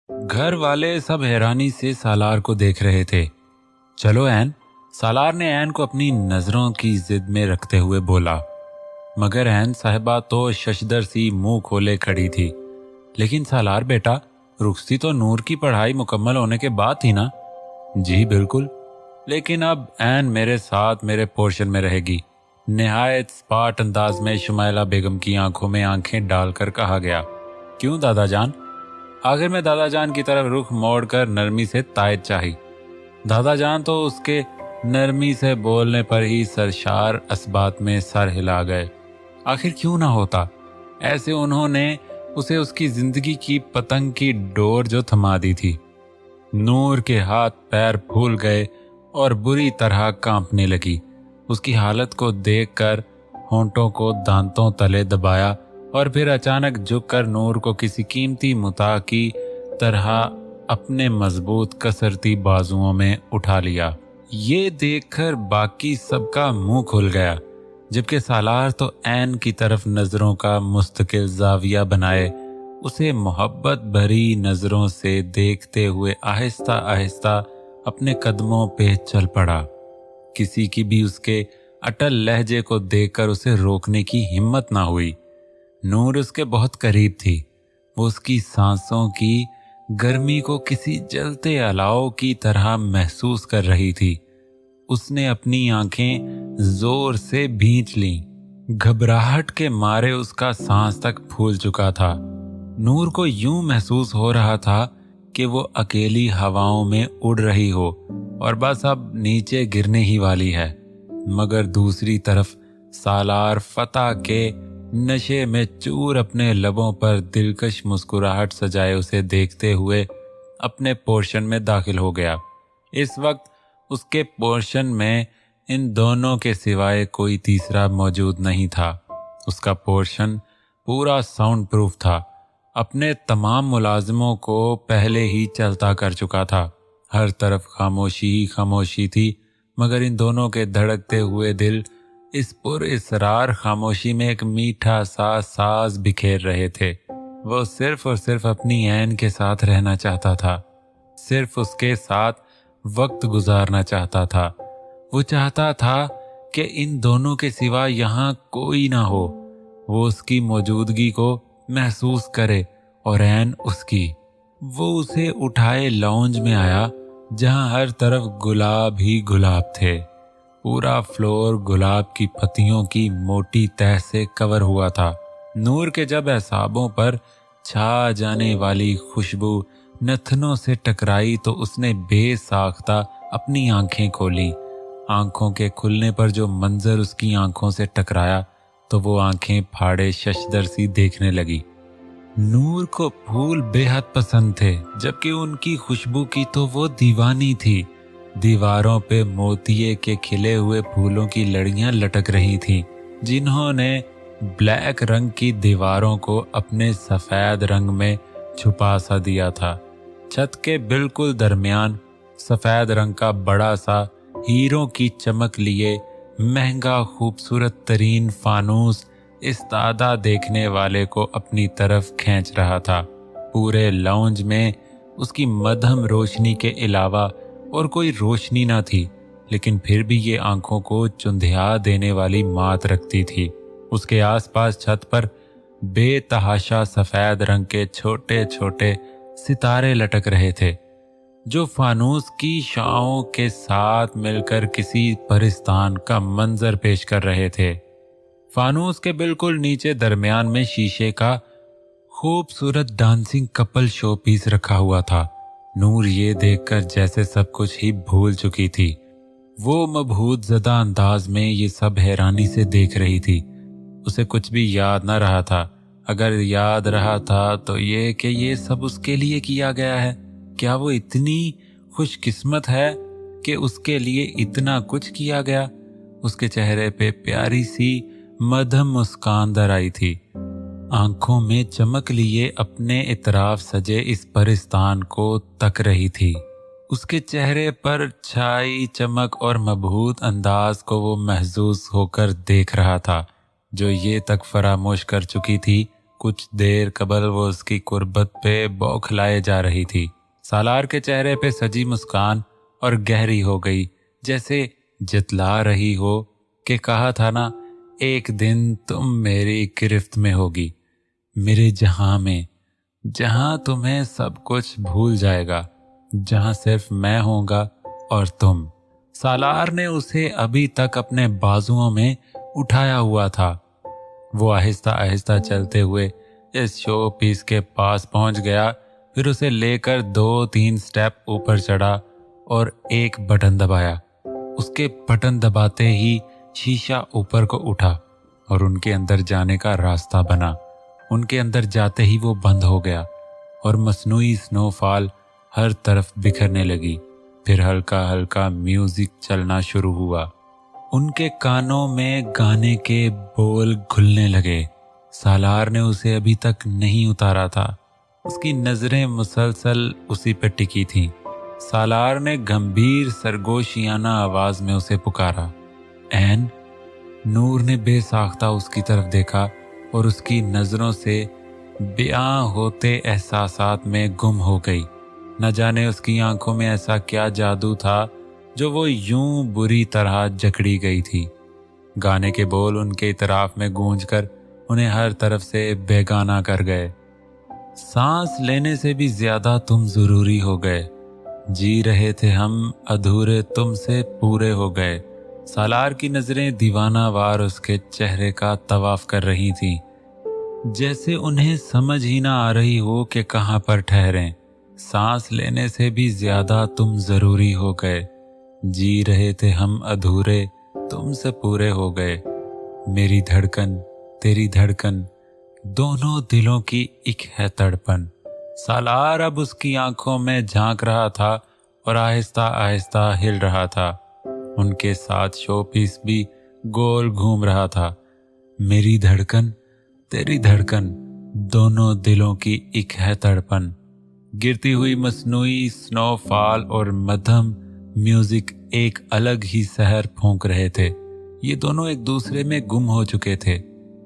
घर वाले सब हैरानी से सालार को देख रहे थे। चलो ऐन, सालार ने ऐन को अपनी नजरों की जिद में रखते हुए बोला। मगर ऐन साहिबा तो शशदर सी मुंह खोले खड़ी थी। लेकिन सालार बेटा, रुखसती तो नूर की पढ़ाई मुकम्मल होने के बाद थी ना? जी बिल्कुल, लेकिन अब ऐन मेरे साथ मेरे पोर्शन में रहेगी। निहायत स्पाट अंदाज में शुमाइला बेगम की आंखों में आंखें डालकर कहा गया। क्यों दादा जान? आखिर में दादा जान की तरफ रुख मोड़कर नरमी से तायद चाही। दादा जान तो उसके नरमी से बोलने पर ही सरशार असबात में सर हिला गए। आखिर क्यों ना होता? ऐसे उन्होंने उसे उसकी जिंदगी की पतंग की डोर जो थमा दी थी। नूर के हाथ पैर फूल गए और बुरी तरह कांपने लगी। उसकी हालत को देखकर होंठों को दांतों तले दबाया और फिर अचानक झुककर नूर को किसी कीमती मुता की तरह अपने मजबूत कसरती बाजुओं में उठा लिया। ये देखकर बाकी सबका मुंह खुल गया, जबकि सालार तो ऐन की तरफ नजरों का मुस्तकिल जाविया बनाए उसे मोहब्बत भरी नजरों से देखते हुए आहिस्ता आहिस्ता अपने कदमों पे चल पड़ा। किसी की भी उसके अटल लहजे को देखकर उसे रोकने की हिम्मत ना हुई। नूर उसके बहुत करीब थी। वो उसकी सांसों की गर्मी को किसी जलते अलाव की तरह महसूस कर रही थी। उसने अपनी आंखें जोर से भींच लीं। घबराहट के मारे उसका सांस तक फूल चुका था। नूर को यूं महसूस हो रहा था कि वो अकेली हवाओं में उड़ रही हो और बस अब नीचे गिरने ही वाली है। मगर दूसरी तरफ सालार फतह के नशे में चूर अपने लबों पर दिलकश मुस्कुराहट सजाए उसे देखते हुए अपने पोर्शन में दाखिल हो गया। इस वक्त उसके पोर्शन में इन दोनों के सिवाय कोई तीसरा मौजूद नहीं था। उसका पोर्शन पूरा साउंड प्रूफ था। अपने तमाम मुलाजिमों को पहले ही चलता कर चुका था। हर तरफ खामोशी ही खामोशी थी, मगर इन दोनों के धड़कते हुए दिल इस पुरइसरार खामोशी में एक मीठा सा साज बिखेर रहे थे। वो सिर्फ और सिर्फ अपनी ऐन के साथ रहना चाहता था, सिर्फ उसके साथ वक्त गुजारना चाहता था। वो चाहता था कि इन दोनों के सिवा यहाँ कोई ना हो। वो उसकी मौजूदगी को महसूस करे और ऐन उसकी। वो उसे उठाए लॉन्ज में आया, जहाँ हर तरफ गुलाब ही गुलाब थे। पूरा फ्लोर गुलाब की पत्तियों की मोटी तह से कवर हुआ था। नूर के जब एसाबों पर छा जाने वाली खुशबू नथनों से टकराई तो उसने बेसाख्ता अपनी आंखें खोली। आंखों के खुलने पर जो मंजर उसकी आंखों से टकराया तो वो आंखें फाड़े शशदर सी देखने लगी। नूर को फूल बेहद पसंद थे, जबकि उनकी खुशबू की तो वो दीवानी थी। दीवारों पे मोतिये के खिले हुए फूलों की लड़ियां लटक रही थीं, जिन्होंने ब्लैक रंग की दीवारों को अपने सफेद रंग में छुपा सा दिया था। छत के बिल्कुल दरमियान सफेद रंग का बड़ा सा हीरों की चमक लिए महंगा खूबसूरत तरीन फानूस इस्तादा देखने वाले को अपनी तरफ खींच रहा था। पूरे लाउंज में उसकी मध्यम रोशनी के अलावा और कोई रोशनी ना थी, लेकिन फिर भी ये आंखों को चुंधिया देने वाली मात रखती थी। उसके आसपास छत पर बेतहाशा सफेद रंग के छोटे छोटे सितारे लटक रहे थे, जो फानूस की शाओं के साथ मिलकर किसी परिस्तान का मंजर पेश कर रहे थे। फानूस के बिल्कुल नीचे दरमियान में शीशे का खूबसूरत डांसिंग कपल शो पीस रखा हुआ था। नूर ये देखकर जैसे सब कुछ ही भूल चुकी थी। वो मबहूत ज़दा अंदाज में ये सब हैरानी से देख रही थी। उसे कुछ भी याद न रहा था। अगर याद रहा था तो ये कि ये सब उसके लिए किया गया है। क्या वो इतनी खुशकिस्मत है कि उसके लिए इतना कुछ किया गया? उसके चेहरे पे प्यारी सी मध्यम मुस्कान दर आई थी। आंखों में चमक लिए अपने इतराफ सजे इस परिस्तान को तक रही थी। उसके चेहरे पर छाई चमक और मबहूत अंदाज को वो महसूस होकर देख रहा था, जो ये तक फरामोश कर चुकी थी कुछ देर कबल वो उसकी कुर्बत पे बौखलाए जा रही थी। सालार के चेहरे पे सजी मुस्कान और गहरी हो गई, जैसे जितला रही हो कि कहा था ना, एक दिन तुम मेरी गिरफ्त में होगी, मेरे जहां में, जहां तुम्हें सब कुछ भूल जाएगा, जहां सिर्फ मैं होऊंगा और तुम। सालार ने उसे अभी तक अपने बाजुओं में उठाया हुआ था। वो आहिस्ता आहिस्ता चलते हुए इस शो पीस के पास पहुंच गया, फिर उसे लेकर 2-3 स्टेप ऊपर चढ़ा और एक बटन दबाया। उसके बटन दबाते ही शीशा ऊपर को उठा और उनके अंदर जाने का रास्ता बना। उनके अंदर जाते ही वो बंद हो गया और मसनूई स्नोफॉल हर तरफ बिखरने लगी। फिर हल्का हल्का म्यूजिक चलना शुरू हुआ। उनके कानों में गाने के बोल घुलने लगे। सालार ने उसे अभी तक नहीं उतारा था। उसकी नजरें मुसलसल उसी पर टिकी थीं। सालार ने गंभीर सरगोशियाना आवाज में उसे पुकारा, ऐन। नूर ने बेसाख्ता उसकी तरफ देखा और उसकी नजरों से बेआं होते एहसासात में गुम हो गई। न जाने उसकी आंखों में ऐसा क्या जादू था जो वो यूं बुरी तरह जकड़ी गई थी। गाने के बोल उनके इतराफ में गूंजकर उन्हें हर तरफ से बेगाना कर गए। सांस लेने से भी ज्यादा तुम जरूरी हो गए, जी रहे थे हम अधूरे तुमसे पूरे हो गए। सालार की नजरें दीवाना वार उसके चेहरे का तवाफ कर रही थीं, जैसे उन्हें समझ ही ना आ रही हो कि कहां पर ठहरें। सांस लेने से भी ज्यादा तुम जरूरी हो गए, जी रहे थे हम अधूरे तुमसे पूरे हो गए। मेरी धड़कन तेरी धड़कन, दोनों दिलों की एक है तड़पन। सालार अब उसकी आंखों में झांक रहा था और आहिस्ता आहिस्ता हिल रहा था। उनके साथ शोपीस भी गोल घूम रहा था। मेरी धड़कन तेरी धड़कन, दोनों दिलों की एक है तड़पन। गिरती हुई मसनूई स्नोफॉल और मध्यम म्यूजिक एक अलग ही सहर फूंक रहे थे। ये दोनों एक दूसरे में गुम हो चुके थे।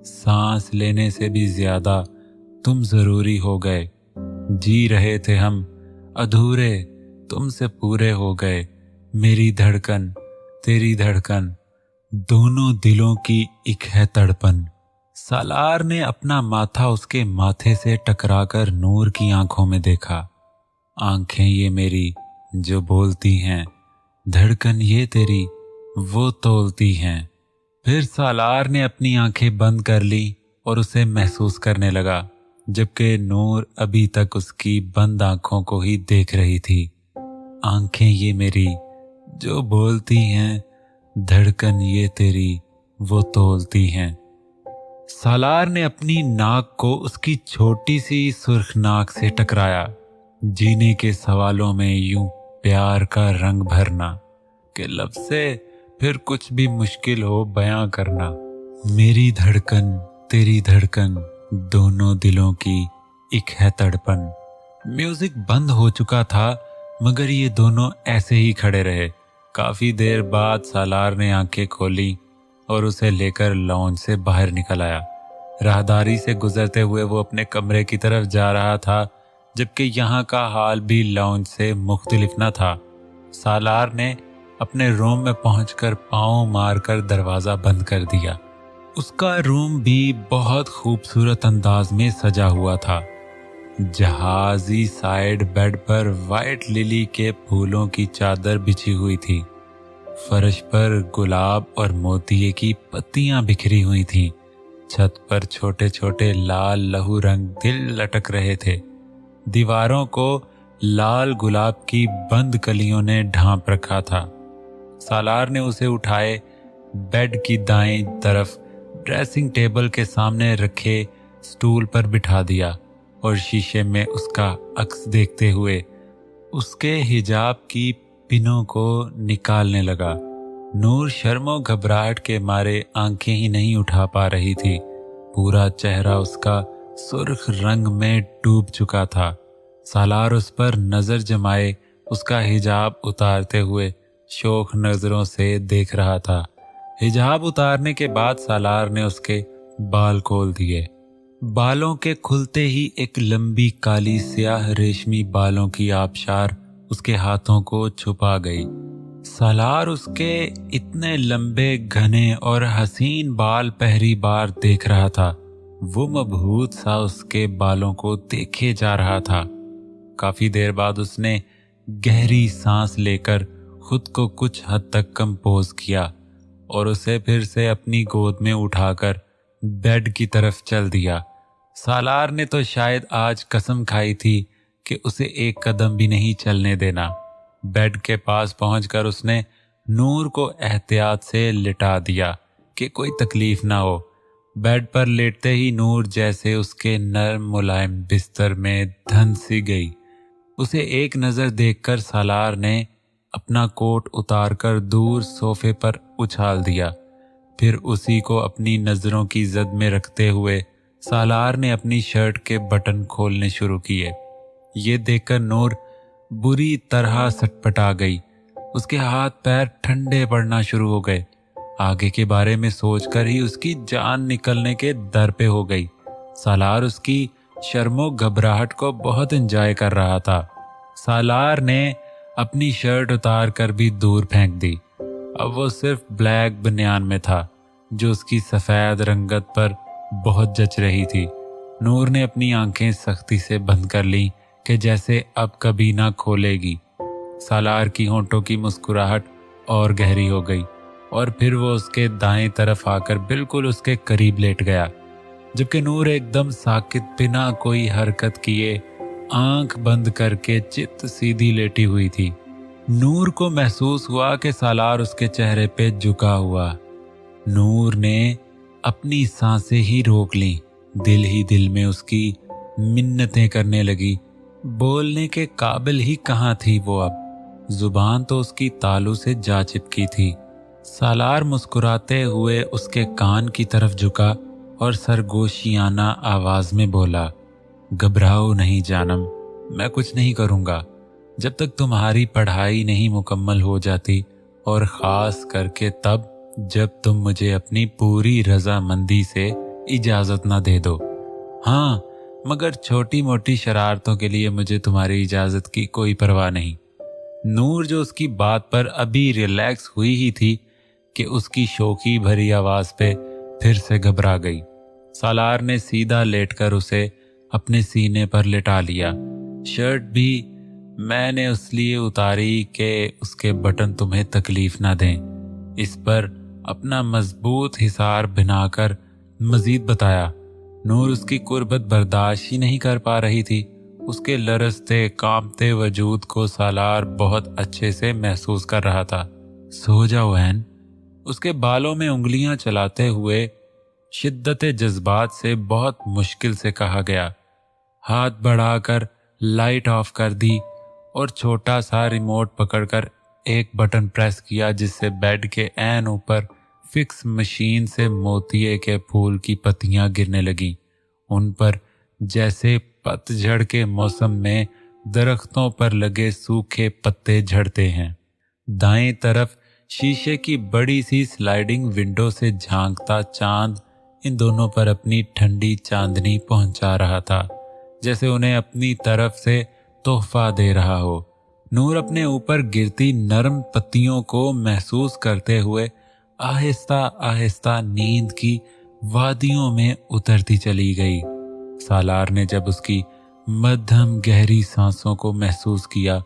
सांस लेने से भी ज्यादा तुम जरूरी हो गए, जी रहे थे हम अधूरे तुमसे पूरे हो गए। मेरी धड़कन तेरी धड़कन, दोनों दिलों की एक है तड़पन। सालार ने अपना माथा उसके माथे से टकराकर नूर की आंखों में देखा। आंखें ये मेरी जो बोलती हैं, धड़कन ये तेरी वो तोलती हैं। फिर सालार ने अपनी आंखें बंद कर ली और उसे महसूस करने लगा, जबकि नूर अभी तक उसकी बंद आंखों को ही देख रही थी। आंखें ये मेरी जो बोलती हैं, धड़कन ये तेरी वो तोलती हैं। सालार ने अपनी नाक को उसकी छोटी सी सुर्ख नाक से टकराया। जीने के सवालों में यूं प्यार का रंग भरना कि लफ्ज़ से फिर कुछ भी मुश्किल हो बयां करना। मेरी धड़कन तेरी धड़कन, दोनों दिलों की एक है तड़पन। म्यूजिक बंद हो चुका था, मगर ये दोनों ऐसे ही खड़े रहे। काफी देर बाद सालार ने आंखें खोली और उसे लेकर लॉन्ज से बाहर निकल आया। राहदारी से गुजरते हुए वो अपने कमरे की तरफ जा रहा था, जबकि यहाँ का हाल भी लॉन्ज से मुख्तलिफ न था। सालार ने अपने रूम में पहुंचकर पाँव मारकर दरवाजा बंद कर दिया। उसका रूम भी बहुत खूबसूरत अंदाज में सजा हुआ था। जहाजी साइड बेड पर वाइट लिली के फूलों की चादर बिछी हुई थी। फर्श पर गुलाब और मोतिये की पत्तियां बिखरी हुई थीं। छत पर छोटे छोटे लाल लहू रंग दिल लटक रहे थे। दीवारों को लाल गुलाब की बंद कलियों ने ढांप रखा था। सालार ने उसे उठाए बेड की दाईं तरफ ड्रेसिंग टेबल के सामने रखे स्टूल पर बिठा दिया और शीशे में उसका अक्स देखते हुए उसके हिजाब की पिनों को निकालने लगा। नूर शर्मो घबराहट के मारे आंखें ही नहीं उठा पा रही थी। पूरा चेहरा उसका सुर्ख रंग में डूब चुका था। सालार उस पर नजर जमाए उसका हिजाब उतारते हुए शौक नजरों से देख रहा था। हिजाब उतारने के बाद सालार ने उसके बाल खोल दिए। बालों के खुलते ही एक लंबी काली स्याह रेशमी बालों की आबशार उसके हाथों को छुपा गई। सालार उसके इतने लंबे घने और हसीन बाल पहली बार देख रहा था। वो मबहूत सा उसके बालों को देखे जा रहा था। काफी देर बाद उसने गहरी सांस लेकर खुद को कुछ हद तक कंपोज किया और उसे फिर से अपनी गोद में उठाकर बेड की तरफ चल दिया। सालार ने तो शायद आज कसम खाई थी कि उसे एक कदम भी नहीं चलने देना। बेड के पास पहुंचकर उसने नूर को एहतियात से लिटा दिया कि कोई तकलीफ ना हो। बेड पर लेटते ही नूर जैसे उसके नरम मुलायम बिस्तर में धन सी गई। उसे एक नजर देखकर सालार ने अपना कोट उतारकर दूर सोफे पर उछाल दिया। फिर उसी को अपनी नजरों की जद में रखते हुए सालार ने अपनी शर्ट के बटन खोलने शुरू किए। ये देखकर नूर बुरी तरह सटपटा गई। उसके हाथ पैर ठंडे पड़ना शुरू हो गए। आगे के बारे में सोचकर ही उसकी जान निकलने के दर पे हो गई। सालार उसकी शर्मो घबराहट को बहुत एंजॉय कर रहा था। सालार ने अपनी शर्ट उतार कर भी दूर फेंक दी। अब वो सिर्फ ब्लैक बनियान में था जो उसकी सफेद रंगत पर बहुत जच रही थी। नूर ने अपनी आंखें सख्ती से बंद कर ली कि जैसे अब कभी ना खोलेगी। सालार की होंठों की मुस्कुराहट और गहरी हो गई और फिर वो उसके दाएं तरफ आकर बिल्कुल उसके करीब लेट गया, जबकि नूर एकदम साकित बिना कोई हरकत किए आंख बंद करके चित्त सीधी लेटी हुई थी। नूर को महसूस हुआ कि सालार उसके चेहरे पे झुका हुआ। नूर ने अपनी सांसें ही रोक ली। दिल ही दिल में उसकी मिन्नतें करने लगी। बोलने के काबिल ही कहाँ थी वो अब। जुबान तो उसकी तालू से जा चिपकी थी। सालार मुस्कुराते हुए उसके कान की झुका झुका और सरगोशियाना आवाज में बोला, घबराओ नहीं जानम, मैं कुछ नहीं करूँगा जब तक तुम्हारी पढ़ाई नहीं मुकम्मल हो जाती, और ख़ास करके तब जब तुम मुझे अपनी पूरी रजामंदी से इजाज़त ना दे दो। हाँ, मगर छोटी मोटी शरारतों के लिए मुझे तुम्हारी इजाज़त की कोई परवाह नहीं। नूर जो उसकी बात पर अभी रिलैक्स हुई ही थी कि उसकी शोखी भरी आवाज़ पे फिर से घबरा गई। सालार ने सीधा लेटकर उसे अपने सीने पर लिटा लिया। शर्ट भी मैंने इसलिए उतारी कि उसके बटन तुम्हें तकलीफ ना दें। इस पर अपना मजबूत हिसार बनाकर मजीद बताया। नूर उसकी कुर्बत बर्दाश्त ही नहीं कर पा रही थी। उसके लरजते कांपते वजूद को सालार बहुत अच्छे से महसूस कर रहा था। सो जाओ ऐन, उसके बालों में उंगलियां चलाते हुए शिद्दत जज्बात से बहुत मुश्किल से कहा गया। हाथ बढ़ाकर लाइट ऑफ कर दी और छोटा सा रिमोट पकड़कर एक बटन प्रेस किया, जिससे बेड के ऐन ऊपर फिक्स मशीन से मोतिये के फूल की पत्तियां गिरने लगी। उन पर जैसे पतझड़ के मौसम में दरख्तों पर लगे सूखे पत्ते झड़ते हैं। दाएं तरफ शीशे की बड़ी सी स्लाइडिंग विंडो से झांकता चांद इन दोनों पर अपनी ठंडी चांदनी पहुंचा रहा था, जैसे उन्हें अपनी तरफ से तोहफा दे रहा हो। नूर अपने ऊपर गिरती नरम पत्तियों को महसूस करते हुए आहिस्ता आहिस्ता नींद की वादियों में उतरती चली गई। सालार ने जब उसकी मध्यम गहरी सांसों को महसूस किया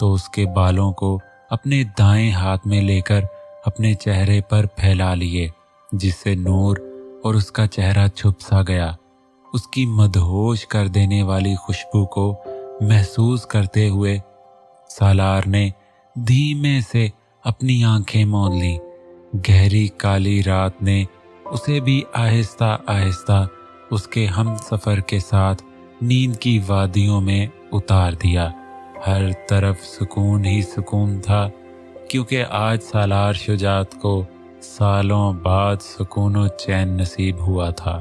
तो उसके बालों को अपने दाएं हाथ में लेकर अपने चेहरे पर फैला लिए, जिससे नूर और उसका चेहरा छुप सा गया। उसकी मदहोश कर देने वाली खुशबू को महसूस करते हुए सालार ने धीमे से अपनी आंखें मौन ली। गहरी काली रात ने उसे भी आहिस्ता आहिस्ता उसके हम सफर के साथ नींद की वादियों में उतार दिया। हर तरफ सुकून ही सुकून था, क्योंकि आज सालार शुजात को सालों बाद सुकून और चैन नसीब हुआ था।